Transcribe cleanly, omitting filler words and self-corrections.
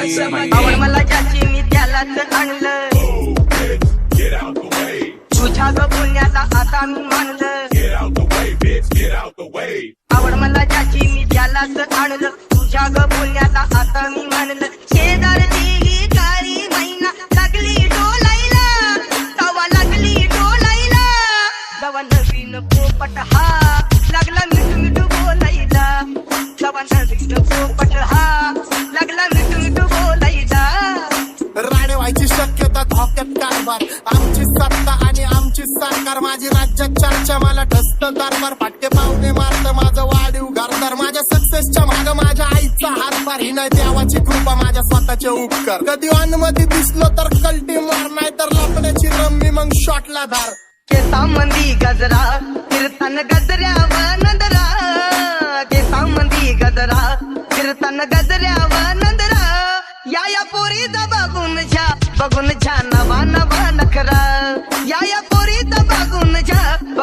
आवड मला ज्याची मी त्यालाच आणलं, तुझ्या ग बोलण्याला आता मी मानलं, आवड मला ज्याची मी त्यालाच आणलं, तुझ्या ग बोलण्याला आता मी मानलं. शेजारची काळी मैना लागली डोलायला, तवा लागली डोलायला, तवा नवीन पोपट हा लागला मिठू मिठू बोलायला, तवा नवीन पोपट हा लागला मिठू मिठू बोलायला. राणे व्हायची शक्यता धोक्यात कारभार, आमची सत्ता आणि आमची सरकार, माझी राज्यात चर्चा मला ढस्त दरबार, फाटके पावणे मारत माझं वाढीव घरदार, माझ्या सक्सेसच्या माग माझ्या आईचा हातभार, ही नाही देवाची कृपा माझ्या स्वतःचे उपकार, कधी अनुमती दिसलो तर कल्टी मार, नाही तर लपण्याची रम्मी मग शॉटला धार. केसामंदी गजरा फिरताना गजऱ्यावर नंदरा, केसामंदी गजरा फिरताना गजऱ्यावर नंदरा, या पोरीचा बघून छान नवा नवा नखरा, या पोरीचा बघून छान